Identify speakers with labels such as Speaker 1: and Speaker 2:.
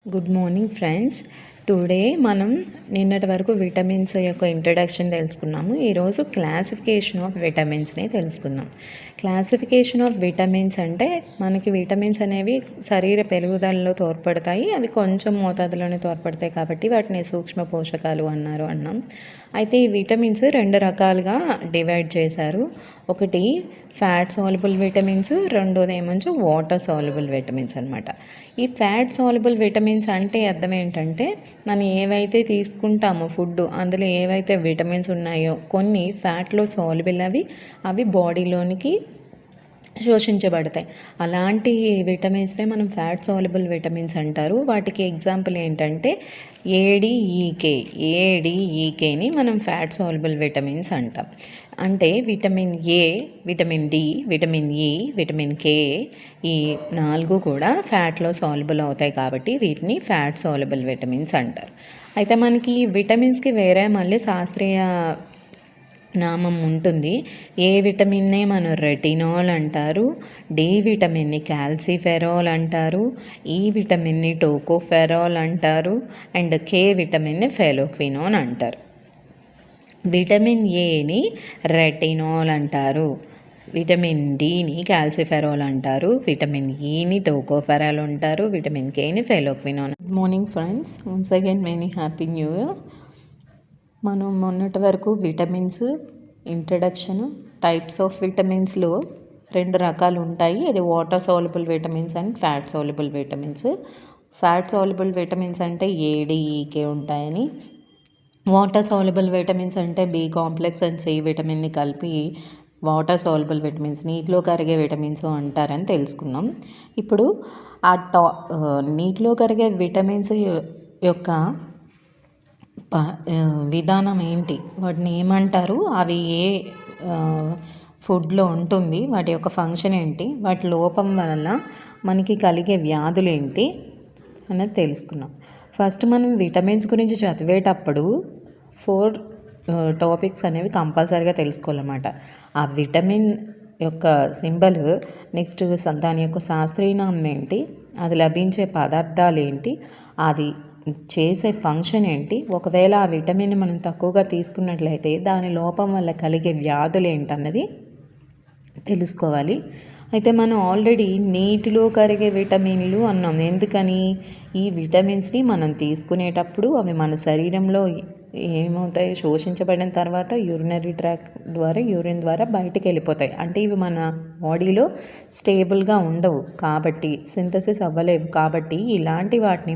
Speaker 1: Good morning friends. Today మనం నిన్నటి వరకు విటమిన్స్ యొక్క ఇంట్రడక్షన్ తెలుసుకున్నాము. ఈరోజు క్లాసిఫికేషన్ ఆఫ్ విటమిన్స్ని తెలుసుకుందాం. క్లాసిఫికేషన్ ఆఫ్ విటమిన్స్ అంటే మనకి విటమిన్స్ అనేవి శరీర పెరుగుదలలో తోడ్పడతాయి. అవి కొంచెం మోతాదులోనే తోడ్పడతాయి కాబట్టి వాటిని సూక్ష్మ పోషకాలు అన్నాం. అయితే ఈ విటమిన్స్ రెండు రకాలుగా డివైడ్ చేశారు. ఒకటి ఫ్యాట్ సాల్యుబుల్ విటమిన్స్, రెండోది ఏమొచ్చు వాటర్ సాల్యుబుల్ విటమిన్స్ అనమాట. ఈ ఫ్యాట్ సాల్యుబుల్ విటమిన్స్ అంటే అర్థం ఏంటంటే మనం ఏవైతే తీసుకుంటామో ఫుడ్ అందులో ఏవైతే విటమిన్స్ ఉన్నాయో కొన్ని ఫ్యాట్లో సాల్యుబుల్ అవి బాడీలోనికి శోషించబడతాయి. అలాంటి విటమిన్స్నే మనం ఫ్యాట్ సాల్యుబుల్ విటమిన్స్ అంటారు. వాటికి ఎగ్జాంపుల్ ఏంటంటే ఏడీఈకేని మనం ఫ్యాట్ సాల్యుబుల్ విటమిన్స్ అంటాం. అంటే vitamin A, vitamin D, vitamin E, vitamin K ఈ 4 కూడా ఫ్యాట్లో సాల్యుబుల్ అవుతాయి కాబట్టి వీటిని ఫ్యాట్ సాల్యుబుల్ విటమిన్స్ అంటారు. అయితే మనకి విటమిన్స్కి వేరే మళ్ళీ శాస్త్రీయ నామం ఉంటుంది. ఏ విటమిన్నే మనం రెటినాల్ అంటారు, డి విటమిన్ని క్యాల్సిఫెరాల్ అంటారు, ఈ విటమిన్ని టోకోఫెరాల్ అంటారు, అండ్ కే విటమిన్ని ఫెలోక్వినోన్ అంటారు. విటమిన్ ఏని రెటినాల్ అంటారు, విటమిన్ డిని క్యాల్సిఫెరాల్ అంటారు, విటమిన్ ఈని టోకోఫెరాల్ అంటారు, విటమిన్ కేని phylloquinone. Good morning friends, once again many happy new year. మనం మొన్నటి వరకు విటమిన్స్ ఇంట్రడక్షన్, టైప్స్ ఆఫ్ విటమిన్స్లో 2 రకాలు ఉంటాయి. అది water soluble vitamins and fat soluble vitamins. Fat soluble vitamins అంటే ఏడీఈకే ఉంటాయని, వాటర్ సాల్యుబుల్ విటమిన్స్ అంటే బి కాంప్లెక్స్ అండ్ సి విటమిన్ని కలిపి వాటర్ సాల్యుబుల్ విటమిన్స్, నీటిలో కరిగే విటమిన్స్ అంటారని తెలుసుకున్నాం. ఇప్పుడు నీటిలో కరిగే విటమిన్స్ యొక్క విధానం ఏంటి, వాటిని ఏమంటారు, అవి ఏ ఫుడ్లో ఉంటుంది, వాటి యొక్క ఫంక్షన్ ఏంటి, వాటి లోపం వలన మనకి కలిగే వ్యాధులు ఏంటి అన్నది తెలుసుకుందాం. ఫస్ట్ మనం విటమిన్స్ గురించి చదివేటప్పుడు 4 టాపిక్స్ అనేవి కంపల్సరీగా తెలుసుకోవాలన్నమాట. ఆ విటమిన్ యొక్క సింబల్, నెక్స్ట్ దాని యొక్క శాస్త్రీయ నామం ఏంటి, అది లభించే పదార్థాలు ఏంటి, అది చేసే ఫంక్షన్ ఏంటి, ఒకవేళ ఆ విటమిన్ మనం తక్కువగా తీసుకున్నట్లయితే దాని లోపం వల్ల కలిగే వ్యాధులు ఏంటన్నది తెలుసుకోవాలి. అయితే మనం ఆల్రెడీ నీటిలో కరిగే విటమిన్లు అన్నాం. ఎందుకని, ఈ విటమిన్స్ని మనం తీసుకునేటప్పుడు అవి మన శరీరంలో ఏమవుతాయి, శోషించబడిన తర్వాత యూరినరీ ట్రాక్ట్ ద్వారా, యూరిన్ ద్వారా బయటికి వెళ్ళిపోతాయి. అంటే ఇవి మన బాడీలో స్టేబుల్గా ఉండవు కాబట్టి, సింథసిస్ అవ్వలేవు కాబట్టి ఇలాంటి వాటిని